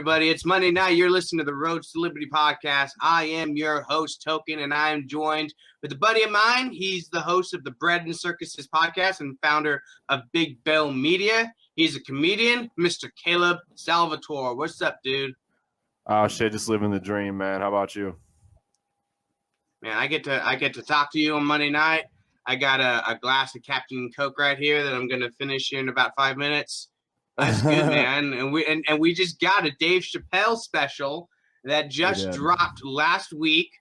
everybody? It's Monday night. You're listening to the Road to Liberty podcast. I am your host, Token, and I am joined with a buddy of mine. He's the host of the Bread and Circuses Podcast and founder of Big Bell Media. He's a comedian, Mr. Caleb Salvatore. What's up, dude? Oh shit, just living the dream, man. How about you? Man, I get to talk to you on Monday night. I got a glass of Captain Coke right here that I'm gonna finish here in about 5 minutes. That's good, man. And we just got a Dave Chappelle special that just dropped last week.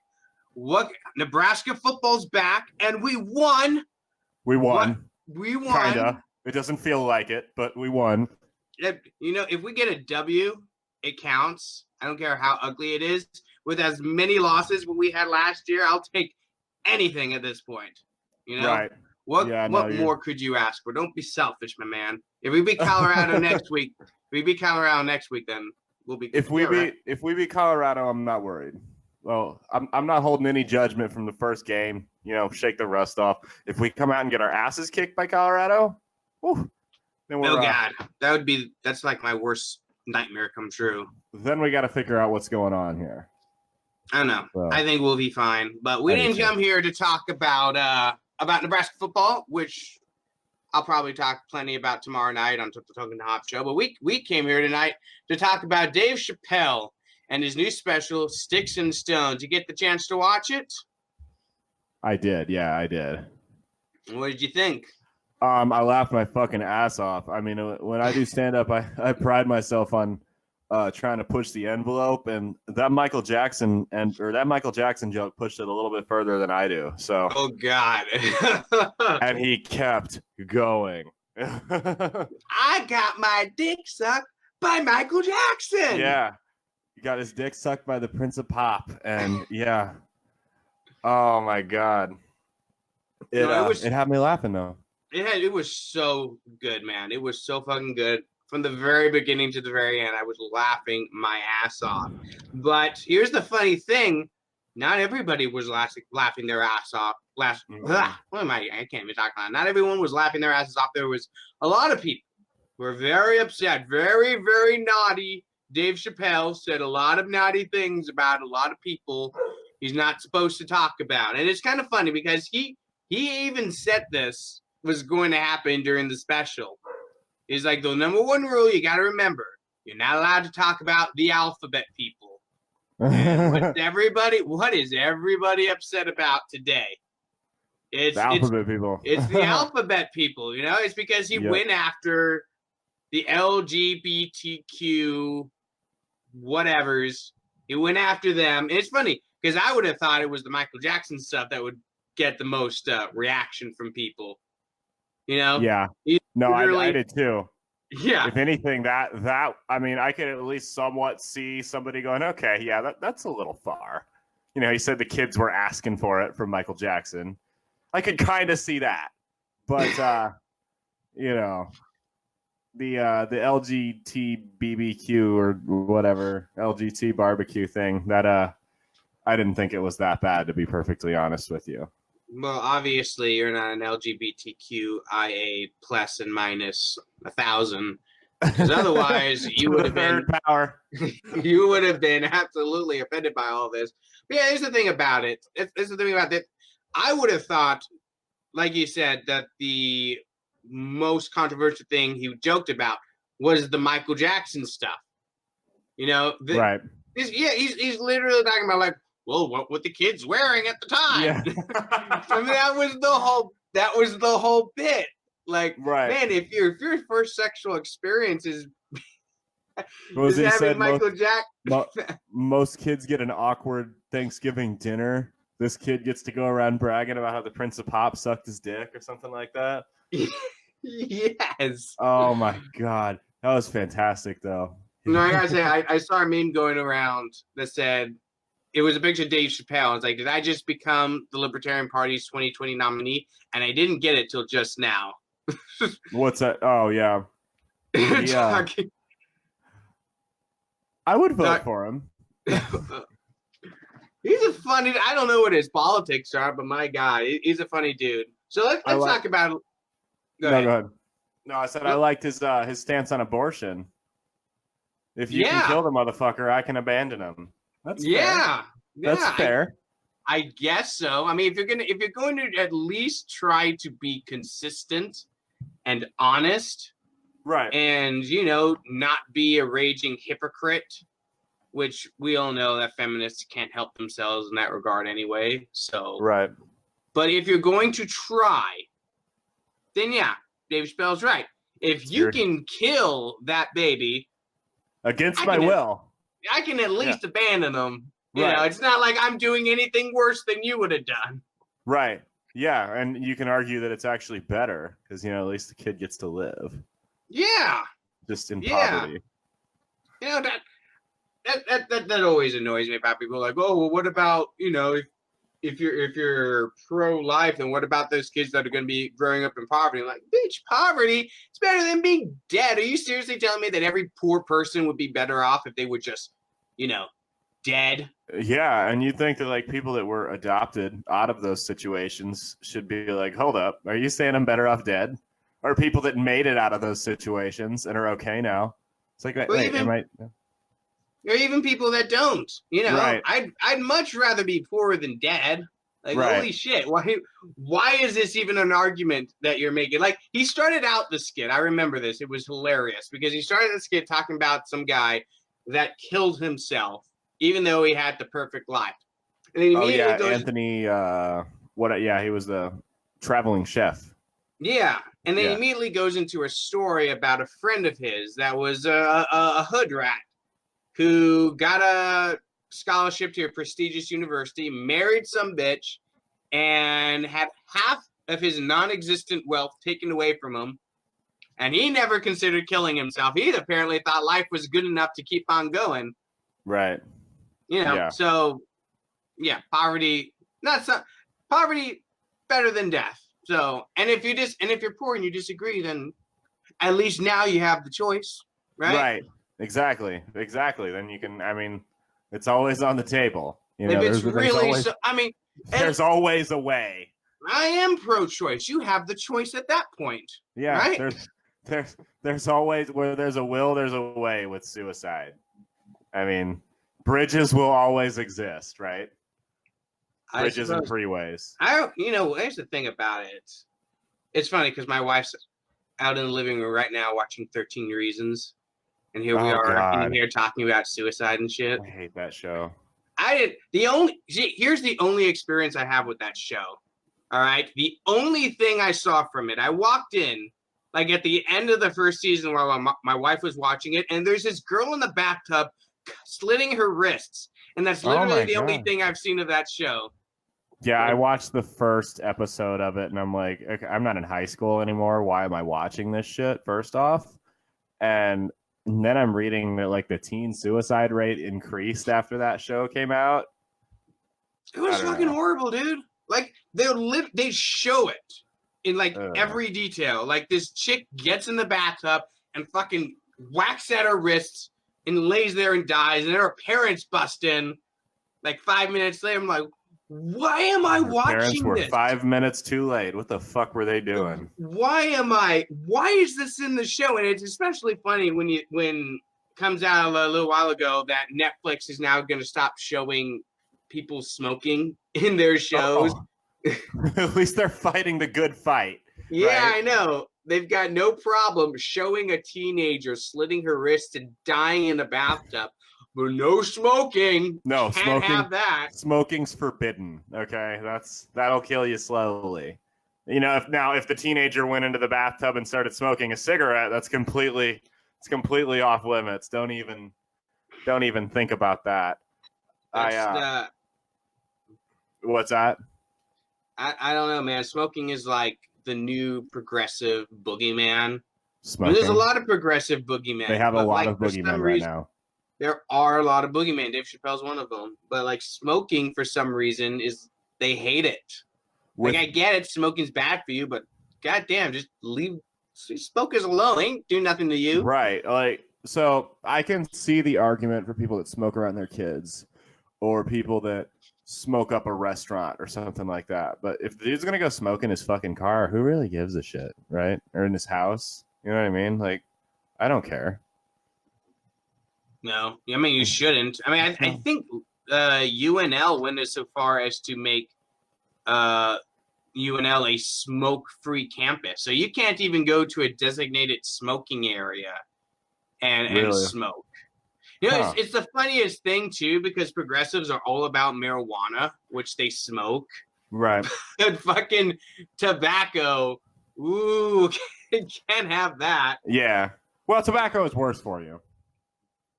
What Nebraska football's back, and we won. We won. We won. Kinda. It doesn't feel like it, but we won. If we get a W, it counts. I don't care how ugly it is. With as many losses as we had last year, I'll take anything at this point. You know, right? What more could you ask for? Don't be selfish, my man. If we beat Colorado next week, then we'll be. If we beat Colorado, I'm not worried. Well, I'm not holding any judgment from the first game. You know, shake the rust off. If we come out and get our asses kicked by Colorado, then we're God, that's like my worst nightmare come true. Then we got to figure out what's going on here. I don't know. So, I think we'll be fine. But we didn't come here to talk about Nebraska football, which I'll probably talk plenty about tomorrow night on the Talking to Hop show. But we came here tonight to talk about Dave Chappelle and his new special, Sticks and Stones. You get the chance to watch it? I did. Yeah, I did. What did you think? I laughed my fucking ass off. I mean, when I do stand-up, I pride myself on trying to push the envelope, and that Michael Jackson joke pushed it a little bit further than I do. So, oh God, and he kept going. I got my dick sucked by Michael Jackson. Yeah, he got his dick sucked by the Prince of Pop, and yeah. Oh my God, it had me laughing though. It was so good, man. It was so fucking good. From the very beginning to the very end, I was laughing my ass off. But here's the funny thing. Not everybody was laughing their ass off. I can't even talk about it. Not everyone was laughing their asses off. There was a lot of people who were very upset, very, very naughty. Dave Chappelle said a lot of naughty things about a lot of people he's not supposed to talk about. And it's kind of funny because he even said this was going to happen during the special. Is like the number one rule you got to remember: you're not allowed to talk about the alphabet people. What is everybody upset about today? It's the alphabet people. It's the alphabet people. You know, it's because he went after the LGBTQ whatevers. He went after them. And it's funny because I would have thought it was the Michael Jackson stuff that would get the most reaction from people. You know? Yeah. No, I did too. Yeah. If anything, that I mean, I could at least somewhat see somebody going, okay, yeah, that's a little far. You know, he said the kids were asking for it from Michael Jackson. I could kind of see that. But you know, the LGBTBBQ or whatever, LGT barbecue thing, that I didn't think it was that bad, to be perfectly honest with you. Well, obviously, you're not an LGBTQIA plus and minus 1,000, because otherwise you would have been power. You would have been absolutely offended by all this. But yeah, here's the thing about it. I would have thought, like you said, that the most controversial thing he joked about was the Michael Jackson stuff. You know, right? He's literally talking about like, well, what were the kids wearing at the time? Yeah. I mean, that was the whole bit. Like, right. Man, if your first sexual experience is having Michael Jackson, most kids get an awkward Thanksgiving dinner. This kid gets to go around bragging about how the Prince of Pop sucked his dick or something like that. Yes. Oh my God, that was fantastic, though. No, I gotta say, I saw a meme going around that said, it was a picture of Dave Chappelle. It's like, did I just become the Libertarian Party's 2020 nominee? And I didn't get it till just now. What's that? Oh, yeah. Yeah. I would vote for him. He's a funny, I don't know what his politics are, but my God, he's a funny dude. So let's talk about. Go ahead. No, I said I liked his stance on abortion. If you can kill the motherfucker, I can abandon him. That's fair. That's fair. I guess so. I mean, if you're going to at least try to be consistent and honest, right, and not be a raging hypocrite, which we all know that feminists can't help themselves in that regard anyway. So right. But if you're going to try, then yeah, Dave Chappelle's right. If you can kill that baby against my will, I can at least abandon them. You know, it's not like I'm doing anything worse than you would have done. Right. Yeah, and you can argue that it's actually better because at least the kid gets to live. Yeah. Just in poverty. That always annoys me about people like, oh, well, what about if you're pro-life, then what about those kids that are going to be growing up in poverty? I'm like, bitch, poverty is better than being dead. Are you seriously telling me that every poor person would be better off if they were just, dead? Yeah, and you think that like people that were adopted out of those situations should be like, hold up, are you saying I'm better off dead? Or people that made it out of those situations and are okay now? It's like, or even people that don't. Right. I'd much rather be poor than dead. Like, holy shit, why is this even an argument that you're making? Like, he started out the skit. I remember this. It was hilarious because he started the skit talking about some guy that killed himself, even though he had the perfect life. And then Anthony. He was the traveling chef. Yeah, and then he immediately goes into a story about a friend of his that was a hood rat who got a scholarship to a prestigious university, married some bitch, and had half of his non-existent wealth taken away from him. And he never considered killing himself. He apparently thought life was good enough to keep on going. Right. So poverty better than death. So, and if you're poor and you disagree, then at least now you have the choice, right? Right. Exactly. Then you can. It's always on the table. There's always a way. I am pro-choice. You have the choice at that point. Yeah. Right? There's always where there's a will, there's a way with suicide. Bridges will always exist, right? Bridges and freeways. Here's the thing about it. It's funny because my wife's out in the living room right now watching 13 Reasons. And here we are in here talking about suicide and shit. I hate that show. Here's the only experience I have with that show. All right. The only thing I saw from it, I walked in like at the end of the first season while my wife was watching it. And there's this girl in the bathtub slitting her wrists. And that's literally the only thing I've seen of that show. Yeah, I watched the first episode of it and I'm like, okay, I'm not in high school anymore. Why am I watching this shit, first off? And then I'm reading that like the teen suicide rate increased after that show came out. It was fucking horrible, dude. Like they show it in like every detail. Like this chick gets in the bathtub and fucking whacks at her wrists and lays there and dies, and then her parents bust in like 5 minutes later. I'm like, why am I watching parents were this? 5 minutes too late. What the fuck were they doing? Why is this in the show? And it's especially funny when it comes out a little while ago that Netflix is now going to stop showing people smoking in their shows. At least they're fighting the good fight. Yeah, right? I know. They've got no problem showing a teenager slitting her wrists and dying in a bathtub. But no smoking. No, Can't smoking. Have that. Smoking's forbidden. Okay, that'll kill you slowly. If the teenager went into the bathtub and started smoking a cigarette, it's completely off limits. Don't even think about that. What's that? I don't know, man. Smoking is like the new progressive boogeyman. Smoking. There's a lot of progressive boogeymen. They have a lot of boogeymen right now. There are a lot of boogeymen. Dave Chappelle's one of them. But like smoking, for some reason, they hate it. Like I get it, smoking's bad for you, but goddamn, just leave smokers alone. They ain't do nothing to you. Right. Like, so I can see the argument for people that smoke around their kids, or people that smoke up a restaurant or something like that. But if the dude's gonna go smoke in his fucking car, who really gives a shit, right? Or in his house, you know what I mean? Like, I don't care. No, I mean you shouldn't. I mean, I think UNL went as so far as to make UNL a smoke-free campus, so you can't even go to a designated smoking area and smoke. You know, it's the funniest thing too, because progressives are all about marijuana, which they smoke. Right. And fucking tobacco, ooh, can't have that. Yeah. Well, tobacco is worse for you.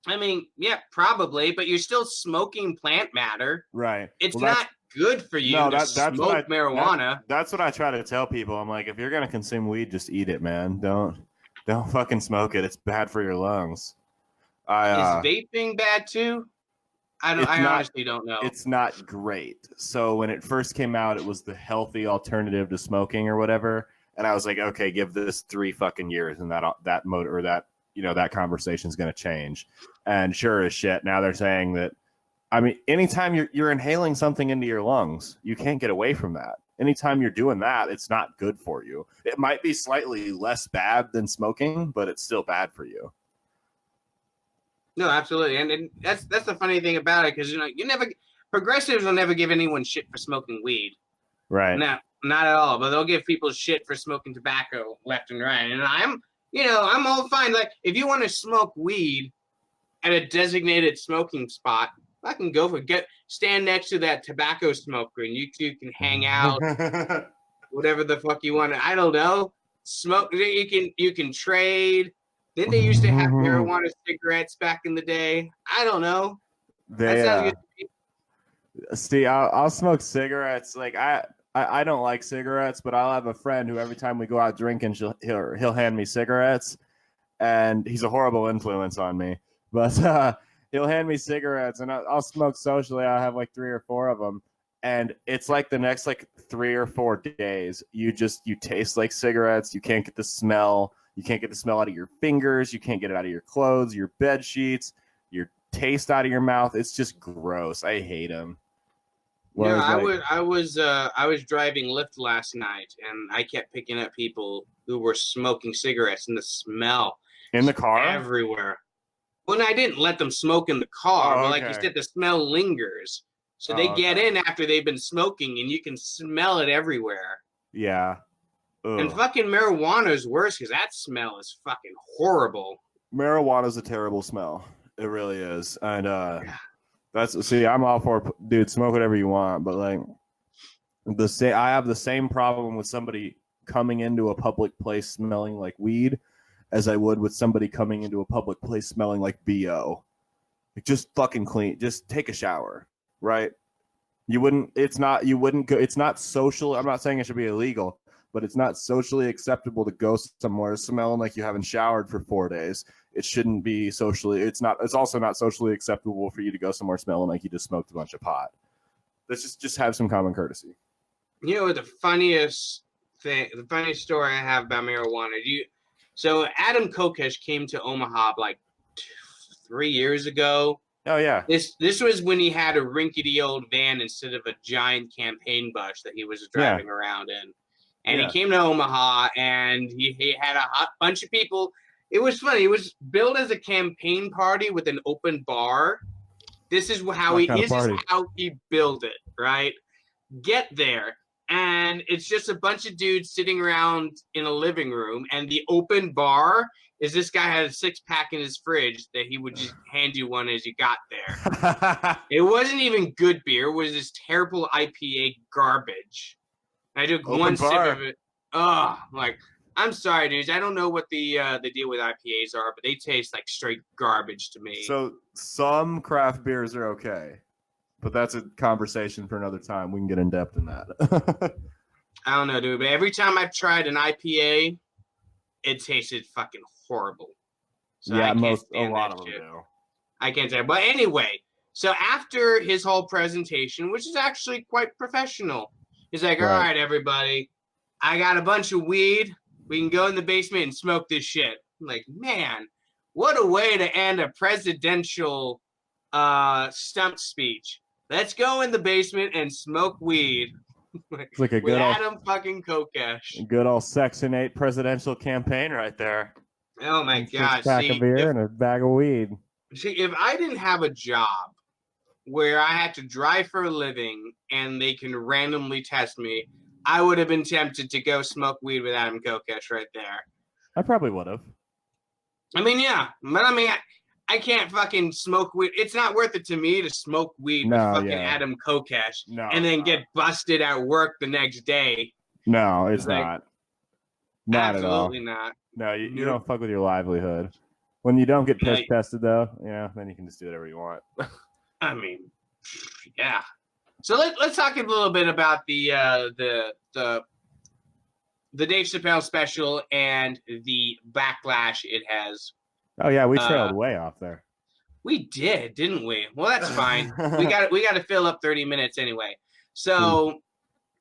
I mean, yeah, probably, but you're still smoking plant matter. Right. It's not good for you to smoke marijuana. That's what I try to tell people. I'm like, if you're gonna consume weed, just eat it, man. Don't fucking smoke it. It's bad for your lungs. Is vaping bad too? I honestly don't know. It's not great. So when it first came out, it was the healthy alternative to smoking or whatever. And I was like, okay, give this 3 fucking years, and that mode or that that conversation is going to change. And sure as shit, now they're saying that. I mean, anytime you're inhaling something into your lungs, you can't get away from that. Anytime you're doing that, it's not good for you. It might be slightly less bad than smoking, but it's still bad for you. No, absolutely, and that's the funny thing about it, because progressives will never give anyone shit for smoking weed, right? No, not at all. But they'll give people shit for smoking tobacco left and right. And I'm all fine. Like, if you want to smoke weed at a designated smoking spot, I can go stand next to that tobacco smoker, and you two can hang out, whatever the fuck you want. I don't know. Smoke. You can trade. Didn't they used to have marijuana cigarettes back in the day? I don't know. That sounds good to me. See, I'll smoke cigarettes. Like I don't like cigarettes, but I'll have a friend wwho every time we go out drinking, he'll hand me cigarettes, and he's a horrible influence on me. But he'll hand me cigarettes, and I'll smoke socially. I'll have like 3 or 4 of them, and it's like the next 3 or 4 days, you taste like cigarettes. You can't get the smell. You can't get the smell out of your fingers. You can't get it out of your clothes, your bed sheets, your taste out of your mouth. It's just gross. I hate them. Yeah, I was driving Lyft last night, and I kept picking up people who were smoking cigarettes, and the smell in the car everywhere. Well, I didn't let them smoke in the car, but like you said, the smell lingers. So they get in after they've been smoking, and you can smell it everywhere. Yeah. Ugh. And fucking marijuana is worse, because that smell is fucking horrible. Marijuana is a terrible smell. It really is. And I'm all for, dude, smoke whatever you want, but like I have the same problem with somebody coming into a public place smelling like weed as I would with somebody coming into a public place smelling like BO. Like, just fucking clean. Just take a shower, right? It's not social. I'm not saying it should be illegal, but it's not socially acceptable to go somewhere smelling like you haven't showered for 4 days. It shouldn't be socially. It's also not socially acceptable for you to go somewhere smelling like you just smoked a bunch of pot. Let's just have some common courtesy. You know, the funniest story I have about marijuana. So Adam Kokesh came to Omaha like 3 years ago. Oh yeah. This was when he had a rinkety old van instead of a giant campaign bus that he was driving around in. And he came to Omaha, and he had a bunch of people. It was funny. It was billed as a campaign party with an open bar. This is how he billed it, right? Get there, and it's just a bunch of dudes sitting around in a living room, and the open bar is this guy had a 6-pack in his fridge that he would just hand you one as you got there. It wasn't even good beer. It was this terrible IPA garbage. I took one sip of it. Oh, like, I'm sorry, dudes. I don't know what the deal with IPAs are, but they taste like straight garbage to me. So some craft beers are okay, but that's a conversation for another time. We can get in depth in that. I don't know, dude. But every time I've tried an IPA, it tasted fucking horrible. So yeah, a lot of them do. I can't say. But anyway, so after his whole presentation, which is actually quite professional, he's like, all right, everybody, I got a bunch of weed. We can go in the basement and smoke this shit. I'm like, man, what a way to end a presidential stump speech. Let's go in the basement and smoke weed. It's like a good Adam fucking Kokesh. Good old Section 8 presidential campaign right there. Oh my God. A pack of beer and a bag of weed. See, if I didn't have a job where I had to drive for a living and they can randomly test me, I would have been tempted to go smoke weed with Adam Kokesh right there. I probably would have. I mean, yeah, but I mean, I can't fucking smoke weed. It's not worth it to me to smoke weed with fucking Adam Kokesh and then get busted at work the next day. No, it's not. Not at all. Absolutely not. No, you don't fuck with your livelihood. When you don't get piss tested, though, then you can just do whatever you want. I mean, yeah. So let's talk a little bit about the Dave Chappelle special and the backlash it has. Oh yeah, we trailed way off there. We did, didn't we? Well, that's fine. we got to fill up 30 minutes anyway. So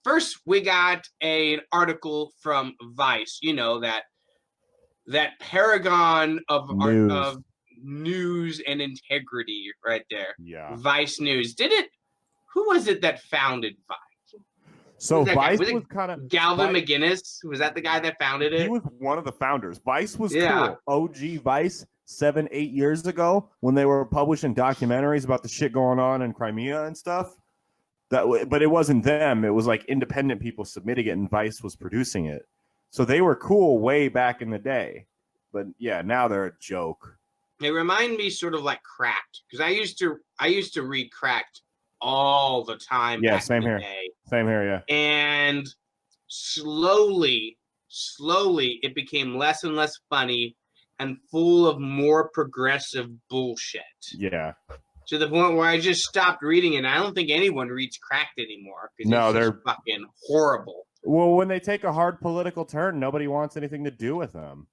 first, we got an article from Vice. You know, that paragon of news and integrity right there. Yeah. Vice News. Who was it that founded Vice? So Vice was kind of Galvin McGinnis. Was that the guy that founded it? He was one of the founders. Vice was cool. OG Vice 7-8 years ago when they were publishing documentaries about the shit going on in Crimea and stuff. But it wasn't them. It was like independent people submitting it, and Vice was producing it. So they were cool way back in the day. But yeah, now they're a joke. They remind me sort of like Cracked, because I used to read Cracked all the time. Yeah, same here. Same here, yeah. And slowly, it became less and less funny and full of more progressive bullshit. Yeah. To the point where I just stopped reading it. I don't think anyone reads Cracked anymore. No, they're fucking horrible. Well, when they take a hard political turn, nobody wants anything to do with them.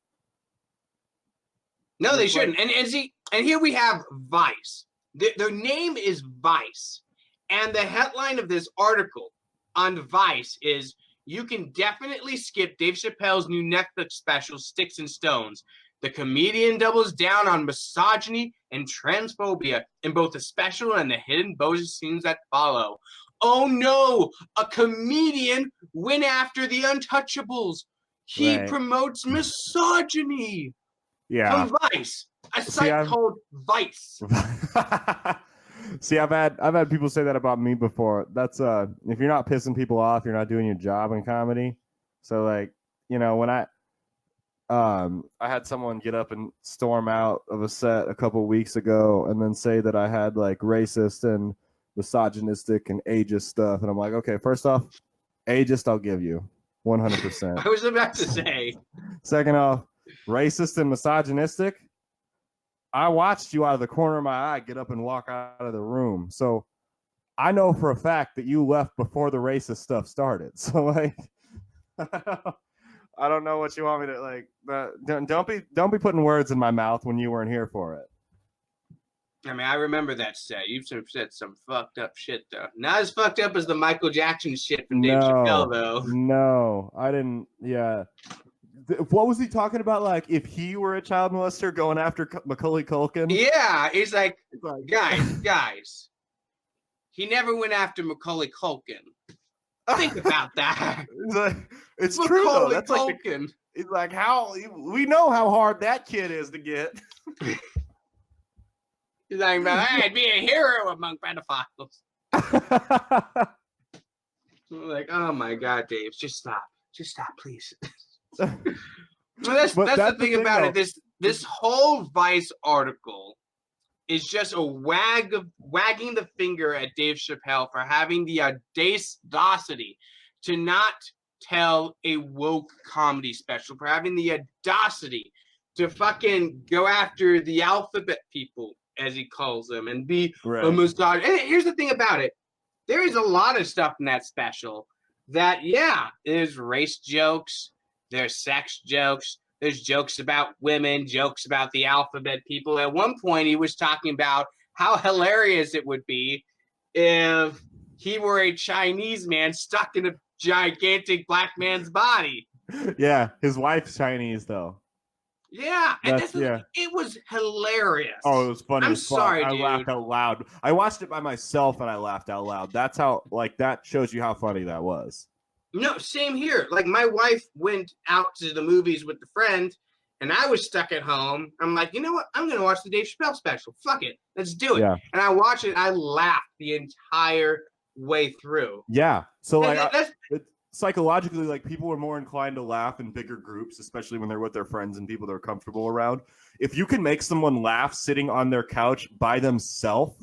No, they shouldn't. And here we have Vice. Their name is Vice. And the headline of this article on Vice is, "You can definitely skip Dave Chappelle's new Netflix special, Sticks and Stones. The comedian doubles down on misogyny and transphobia in both the special and the hidden bonus scenes that follow. Oh no, a comedian went after the untouchables. He promotes misogyny." Yeah. From Vice. A site called Vice. See, I've had people say that about me before. That's if you're not pissing people off, you're not doing your job in comedy. So like, when I had someone get up and storm out of a set a couple weeks ago and then say that I had like racist and misogynistic and ageist stuff, and I'm like, okay, first off, ageist I'll give you 100%. I was about to say. Second off, racist and misogynistic, I watched you out of the corner of my eye get up and walk out of the room. So I know for a fact that you left before the racist stuff started. So like, I don't know what you want me to like. Don't be putting words in my mouth when you weren't here for it. I mean, I remember that set. You've said some fucked up shit though. Not as fucked up as the Michael Jackson shit from Dave Chappelle though. No, I didn't. Yeah. What was he talking about? Like, if he were a child molester going after Macaulay Culkin? Yeah, he's like, guys, he never went after Macaulay Culkin. Think about that. It's true though. That's Culkin. It's like how we know how hard that kid is to get. He's like, I'd be a hero among pedophiles. Like, oh my God, Dave, just stop, please. Well, that's the thing about it. This whole Vice article is just a wagging the finger at Dave Chappelle for having the audacity to not tell a woke comedy special, for having the audacity to fucking go after the alphabet people, as he calls them, and be a misogynist. And here's the thing about it. There is a lot of stuff in that special that, there's race jokes, there's sex jokes, there's jokes about women, jokes about the alphabet people. At one point, he was talking about how hilarious it would be if he were a Chinese man stuck in a gigantic black man's body. Yeah, his wife's Chinese, though. Yeah, and it was hilarious. Oh, it was funny. I'm sorry, dude. I laughed out loud. I watched it by myself, and I laughed out loud. That's how, that shows you how funny that was. No, same here. Like, my wife went out to the movies with a friend, and I was stuck at home. I'm like, you know what? I'm gonna watch the Dave Chappelle special. Fuck it, let's do it. Yeah. And I watched it. I laughed the entire way through. Yeah. So like, that's psychologically, like people were more inclined to laugh in bigger groups, especially when they're with their friends and people they're comfortable around. If you can make someone laugh sitting on their couch by themselves,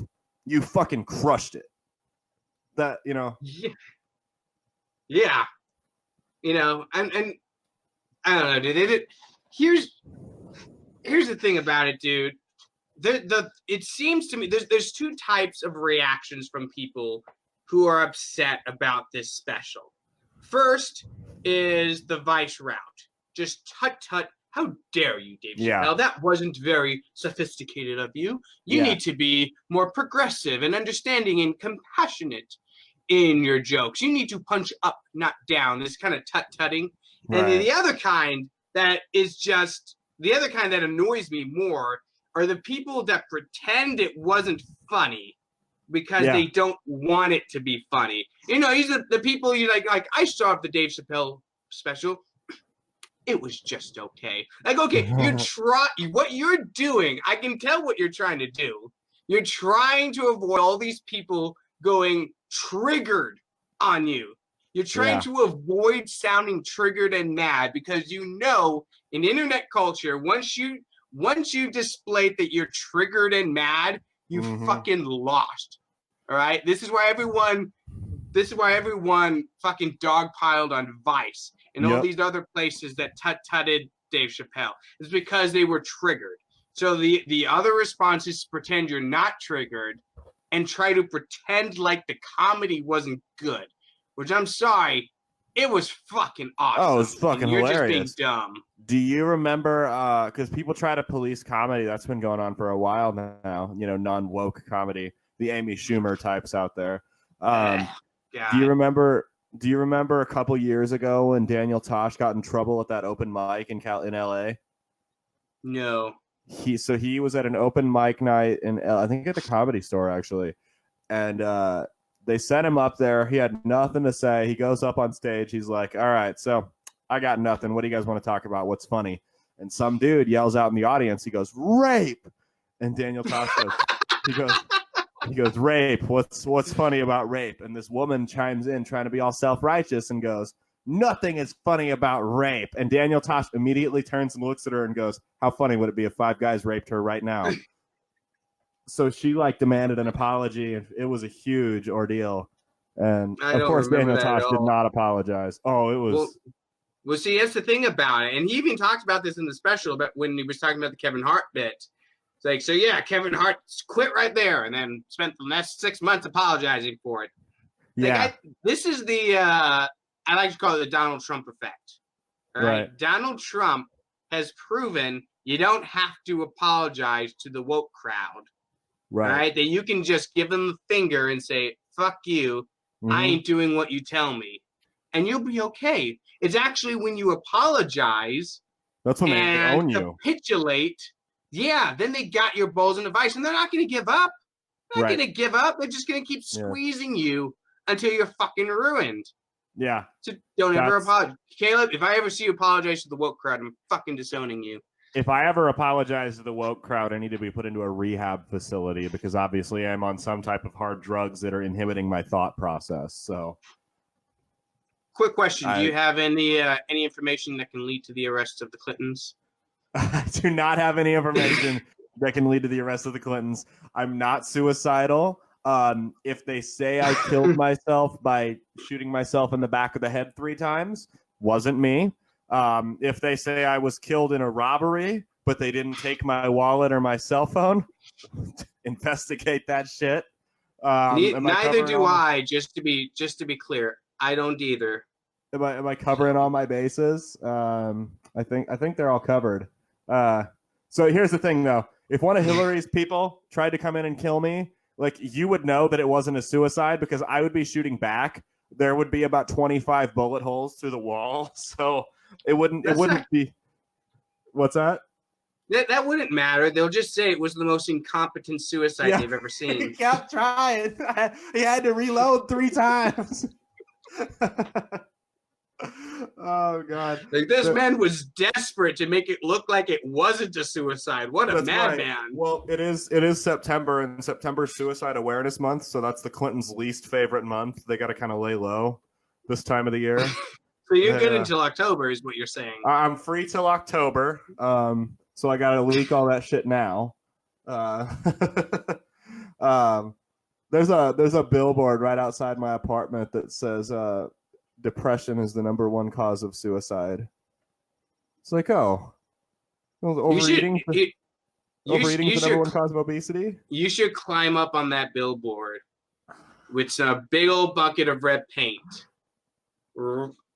you fucking crushed it. That, you know. Yeah. You know, and I don't know, dude. Here's the thing about it, dude. It seems to me there's two types of reactions from people who are upset about this special. First is the Vice route. Just tut. How dare you, Dave Chappelle? That wasn't very sophisticated of you. You need to be more progressive and understanding and compassionate in your jokes. You need to punch up, not down. This kind of tut-tutting. Right. And the other kind that annoys me more are the people that pretend it wasn't funny because they don't want it to be funny. You know, these are the people you like I saw the Dave Chappelle special. It was just okay. Like, okay, what you're doing, I can tell what you're trying to do. You're trying to avoid all these people going triggered on you. You're trying to avoid sounding triggered and mad because you know in internet culture, once you displayed that you're triggered and mad, you fucking lost. All right? This is why everyone fucking dogpiled on Vice and all these other places that tutted Dave Chappelle. It's because they were triggered. So the other response is to pretend you're not triggered and try to pretend like the comedy wasn't good. Which I'm sorry, it was fucking awesome. Oh, it was fucking hilarious. You're just being dumb. Do you remember, because people try to police comedy, that's been going on for a while now, you know, non-woke comedy, the Amy Schumer types out there. Do you remember a couple years ago when Daniel Tosh got in trouble at that open mic in LA? No. He was at an open mic night in I think at the Comedy Store actually, and they sent him up there. He had nothing to say. He goes up on stage. He's like, "All right, so I got nothing. What do you guys want to talk about? What's funny?" And some dude yells out in the audience. He goes, "Rape!" And Daniel Tosh goes, he goes, "Rape. What's funny about rape?" And this woman chimes in, trying to be all self-righteous, and goes, "Nothing is funny about rape." And Daniel Tosh immediately turns and looks at her and goes, "How funny would it be if 5 guys raped her right now?" So she demanded an apology, and it was a huge ordeal. And of course, Daniel Tosh did not apologize. Oh, it was. Well, see, that's the thing about it. And he even talked about this in the special, but when he was talking about the Kevin Hart bit. It's like, so yeah, Kevin Hart quit right there and then spent the next 6 months apologizing for it. This is I like to call it the Donald Trump effect. All right. Donald Trump has proven you don't have to apologize to the woke crowd. Right. That you can just give them the finger and say, "Fuck you. I ain't doing what you tell me." And you'll be okay. It's actually when you apologize that's when they own you. Capitulate. Yeah, then they got your balls in a vice, and they're not going to give up. They're not going to give up. They're just going to keep squeezing you until you're fucking ruined. Yeah. So don't ever apologize. Caleb, if I ever see you apologize to the woke crowd, I'm fucking disowning you. If I ever apologize to the woke crowd, I need to be put into a rehab facility because obviously I'm on some type of hard drugs that are inhibiting my thought process. So, quick question: do you have any information that can lead to the arrest of the Clintons? I do not have any information that can lead to the arrest of the Clintons. I'm not suicidal. If they say I killed myself by shooting myself in the back of the head 3 times, wasn't me. If they say I was killed in a robbery, but they didn't take my wallet or my cell phone, investigate that shit. Neither do I. Just to be clear, I don't either. Am I covering all my bases? I think they're all covered. So here's the thing, though. If one of Hillary's people tried to come in and kill me, you would know that it wasn't a suicide because I would be shooting back. There would be about 25 bullet holes through the wall, so it wouldn't be. What's that? That wouldn't matter. They'll just say it was the most incompetent suicide they've ever seen. He kept trying. He had to reload 3 times. Oh God! Like this man was desperate to make it look like it wasn't a suicide. What a madman! Right. Well, it is September, and September's Suicide Awareness Month, so that's the Clintons' least favorite month. They got to kind of lay low this time of the year. So you're good until October, is what you're saying. I'm free till October, so I got to leak all that shit now. There's a billboard right outside my apartment that says depression is the number 1 cause of suicide. It's like, overeating. Overeating is the number 1 cause of obesity. You should climb up on that billboard with a big old bucket of red paint.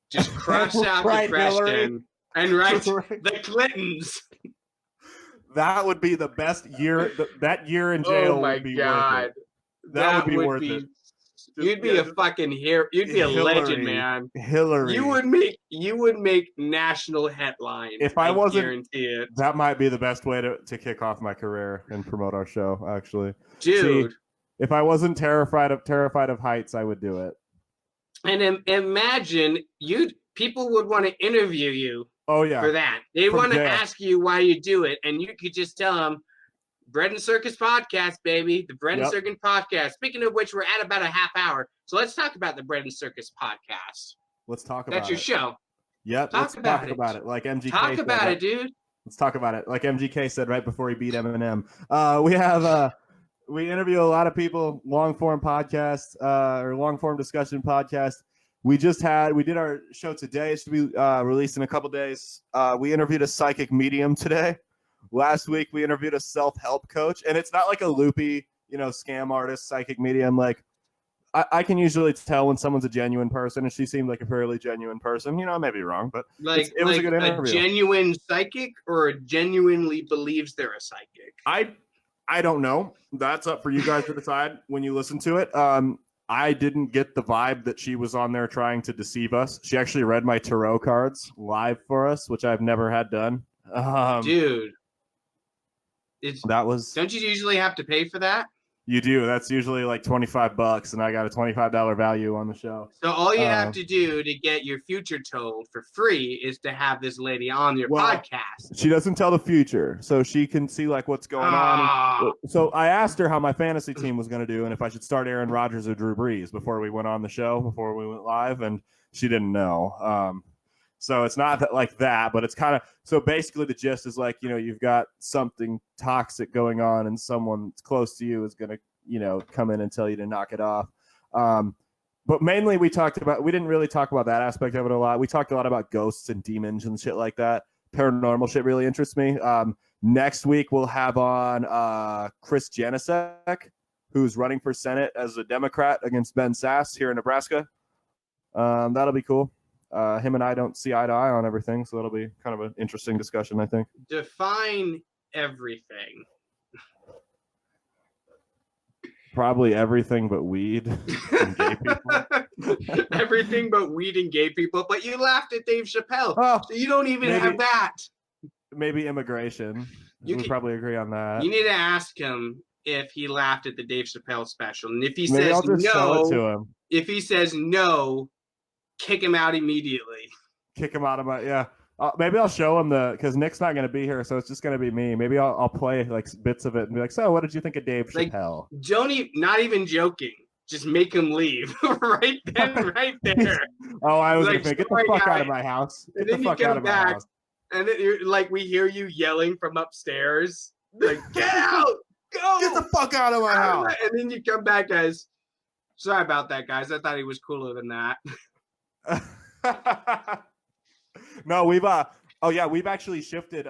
Just cross out depression and write the Clintons. That would be the best year. That year in jail would be worth it. That would be worth it. You'd be a fucking hero. You'd be a legend, man. Hillary. You would make national headlines. If I wasn't, guarantee it. That might be the best way to kick off my career and promote our show. Actually, dude. See, if I wasn't terrified of heights, I would do it. And imagine people would want to interview you. Oh yeah. For that, they want to ask you why you do it, and you could just tell them. Bread and Circus Podcast, baby. The Bread and Circus Podcast. Speaking of which, we're at about a half hour. So let's talk about the Bread and Circus Podcast. Let's talk about it. That's your show. Yep. Let's talk about it. Like MGK Talk about it, dude. Let's talk about it. Like MGK said right before he beat Eminem. We interview a lot of people, long form podcast, or long form discussion podcast. We did our show today. It should be released in a couple days. We interviewed a psychic medium today. Last week we interviewed a self-help coach, and it's not like a loopy, scam artist, psychic medium. Like I can usually tell when someone's a genuine person, and she seemed like a fairly genuine person. I may be wrong, but it was a good interview. A genuine psychic, or a genuinely believes they're a psychic? I don't know. That's up for you guys to decide when you listen to it. I didn't get the vibe that she was on there trying to deceive us. She actually read my tarot cards live for us, which I've never had done. Dude. Don't you usually have to pay for that? You do. That's usually like $25, and I got a $25 value on the show. So all you have to do to get your future told for free is to have this lady on your podcast. She doesn't tell the future, so she can see like what's going on. So I asked her how my fantasy team was going to do, and if I should start Aaron Rodgers or Drew Brees before we went on the show, before we went live, and she didn't know. So it's not like that, but it's kind of – so basically the gist is like, you've got something toxic going on, and someone close to you is going to, come in and tell you to knock it off. But mainly we didn't really talk about that aspect of it a lot. We talked a lot about ghosts and demons and shit like that. Paranormal shit really interests me. Next week we'll have on Chris Janicek, who's running for Senate as a Democrat against Ben Sass here in Nebraska. That'll be cool. Him and I don't see eye to eye on everything, so that'll be kind of an interesting discussion, I think. Define everything. Probably everything but weed and gay people. Everything but weed and gay people, but you laughed at Dave Chappelle. Oh, so you don't even have that. Maybe immigration. We probably agree on that. You need to ask him if he laughed at the Dave Chappelle special. And if he maybe says I'll just no, show it to him. If he says no, kick him out immediately. Kick him out of my maybe I'll show him because Nick's not going to be here, so it's just going to be me. Maybe I'll play like bits of it and be like, "So, what did you think of Dave Chappelle?" Not even joking. Just make him leave right then, right there. Oh, I was like, get the fuck out of my house. Get the fuck out of my house. And then you're like, we hear you yelling from upstairs, like, "Get out! Go! Get the fuck out of my house!" And then you come back as, "Sorry about that, guys. I thought he was cooler than that." No, we've actually shifted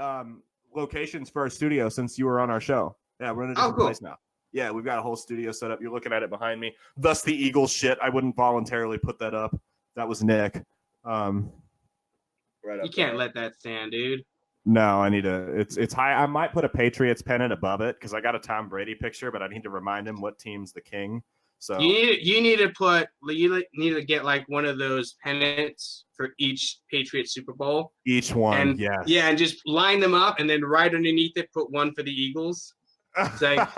locations for our studio since you were on our show. Yeah, we're in a different place now. Yeah, we've got a whole studio set up. You're looking at it behind me. Thus the Eagles shit. I wouldn't voluntarily put that up. That was Nick. You can't let that stand, dude. No, I need to. It's high. I might put a Patriots pennant above it because I got a Tom Brady picture, but I need to remind him what team's the king. So you need to get like one of those pennants for each Patriots Super Bowl. Each one, yeah, and just line them up, and then right underneath it, put one for the Eagles. It's like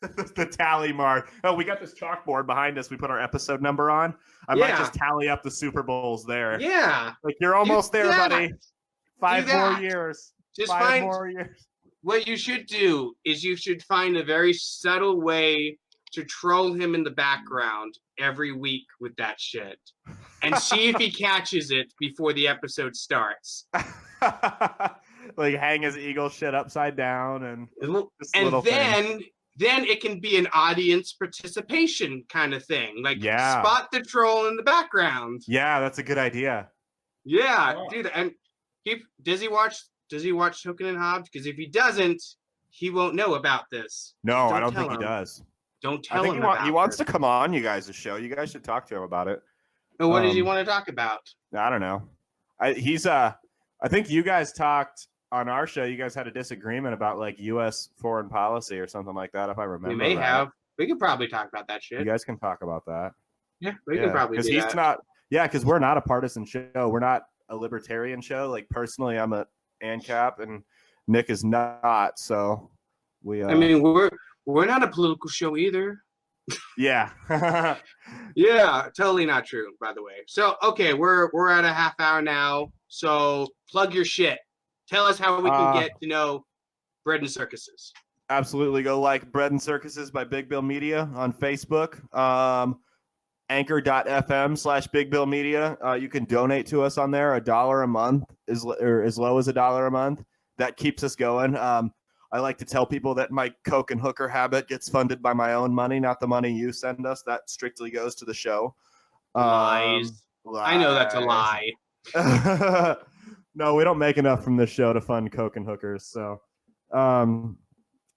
The tally mark. Oh, we got this chalkboard behind us. We put our episode number on. I might just tally up the Super Bowls there. Yeah. Like, you're almost there, buddy. 5 more years. Just 5 more years. What you should do is you should find a very subtle way to troll him in the background every week with that shit and see if he catches it before the episode starts. Like, hang his eagle shit upside down and then it can be an audience participation kind of thing. Like, spot the troll in the background. Yeah, that's a good idea. Yeah, do that. And does he watch Token and Hobbs? Because if he doesn't, he won't know about this. No, I don't think he does. Don't tell him about he wants to come on you guys' show. You guys should talk to him about it. And what does he want to talk about? I don't know. I think you guys talked on our show. You guys had a disagreement about like U.S. foreign policy or something like that, if I remember. We may have. We could probably talk about that shit. You guys can talk about that. Yeah, we can probably do that. Because we're not a partisan show. We're not a libertarian show. Like, personally, I'm a ANCAP and Nick is not. So we. I mean, we're not a political show either. Yeah. Yeah, totally not true, by the way. So, okay, we're at a half hour now. So plug your shit. Tell us how we can get to know Bread and Circuses. Absolutely. Go like Bread and Circuses by Big Bill Media on Facebook. Anchor.fm/Big Bill Media. You can donate to us on there. $1 a month or as low as $1 a month. That keeps us going. I like to tell people that my coke and hooker habit gets funded by my own money, not the money you send us. That strictly goes to the show. Lies. I know that's a lie. No, we don't make enough from this show to fund coke and hookers. So,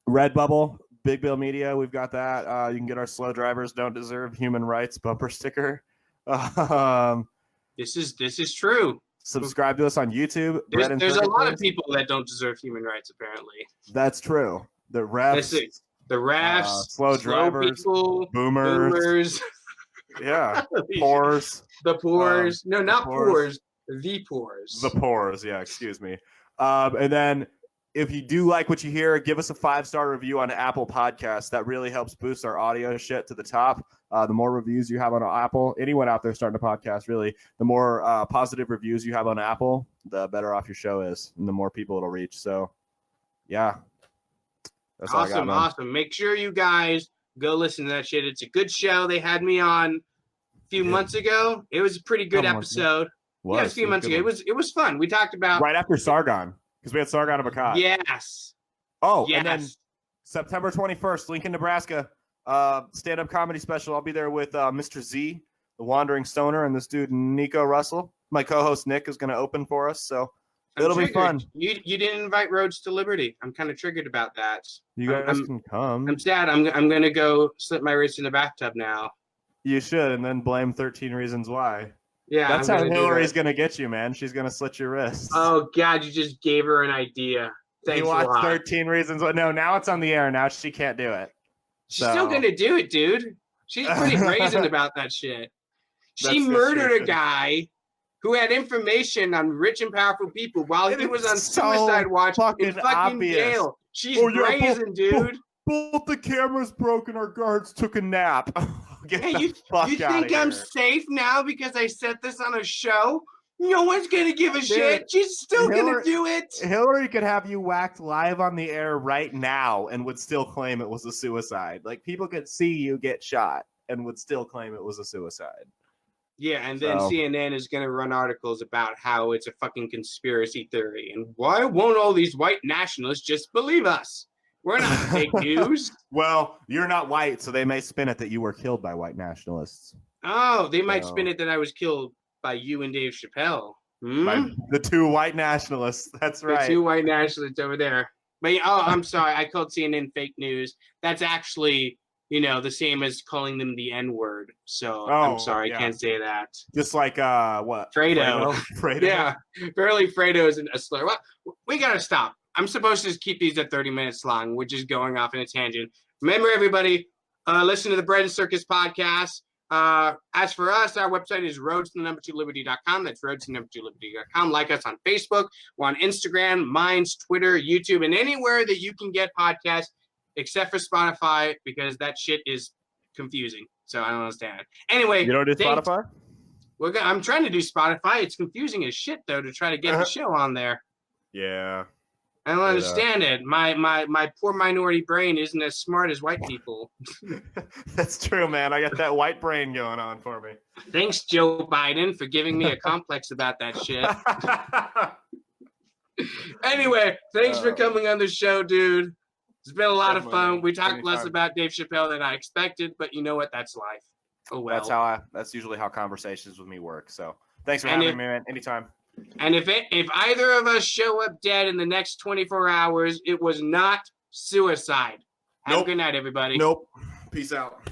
Redbubble, Big Bill Media, we've got that. You can get our Slow Drivers Don't Deserve Human Rights bumper sticker. This is true. Subscribe to us on YouTube. There's a lot of people that don't deserve human rights, apparently. That's true. The refs, slow drivers, people, boomers. Yeah, poors. The poors. No, not poors. The poors. The poors. Yeah, excuse me. And then, if you do like what you hear, give us a 5-star review on Apple Podcasts. That really helps boost our audio shit to the top. The more reviews you have on Apple, anyone out there starting a podcast, really, the more positive reviews you have on Apple, the better off your show is, and the more people it'll reach. So, yeah. That's awesome, awesome. Make sure you guys go listen to that shit. It's a good show. They had me on a few months ago. It was a pretty good episode. Yeah, a few months ago. It was fun. We talked about right after Sargon, because we had Sargon of Akkad. Yes. Oh, yes. And then September 21st, Lincoln, Nebraska. Stand-up comedy special. I'll be there with Mr. Z, the Wandering Stoner, and this dude Nico Russell. My co-host Nick is going to open for us, so it'll be fun. You didn't invite Roads to Liberty. I'm kind of triggered about that. You guys can come. I'm sad. I'm going to go slip my wrist in the bathtub now. You should, and then blame 13 Reasons Why. Yeah, that's how Hillary's going to get you, man. She's going to slit your wrist. Oh God, you just gave her an idea. Thanks you watched 13 Reasons Why. No, now it's on the air. Now she can't do it. She's still gonna do it, dude. She's pretty brazen about that shit. She murdered a guy who had information on rich and powerful people while he was on suicide watch in fucking jail. She's brazen, dude. Both the cameras broke and our guards took a nap. Hey, you think I'm safe now because I said this on a show? No one's gonna give a shit. She's still gonna do it. Hillary could have you whacked live on the air right now and would still claim it was a suicide. Like, people could see you get shot and would still claim it was a suicide. Yeah, and then CNN is gonna run articles about how it's a fucking conspiracy theory. And why won't all these white nationalists just believe us? We're not fake news. Well, you're not white, so they may spin it that you were killed by white nationalists. Oh, they might spin it that I was killed by you and Dave Chappelle. By the two white nationalists. That's right. The two white nationalists over there. But I'm sorry. I called CNN fake news. That's actually, the same as calling them the N-word. So I'm sorry. I can't say that. Just like, what? Fredo. Fredo. Yeah. Apparently Fredo is a slur. Well, we got to stop. I'm supposed to keep these at 30 minutes long. We're just going off in a tangent. Remember, everybody, listen to the Bread and Circus podcast. As for us, our website is roads2liberty.com. That's roads2liberty.com. Like us on Facebook. We're on Instagram, Minds, Twitter, YouTube, and anywhere that you can get podcasts. except for Spotify, because that shit is confusing. So I don't understand it. Anyway, You don't do Spotify? I'm trying to do Spotify. It's confusing as shit, though, to try to get the show on there. Yeah. I don't understand it. My poor minority brain isn't as smart as white people. That's true, man. I got that white brain going on for me. Thanks, Joe Biden, for giving me a complex about that shit. Anyway, thanks for coming on the show, dude. It's been a lot of fun. We talked less about Dave Chappelle than I expected, but you know what? That's life. Oh well. That's usually how conversations with me work. So thanks for having me, man. Anytime. And if either of us show up dead in the next 24 hours, it was not suicide. Have a good night, everybody. Nope. Peace out.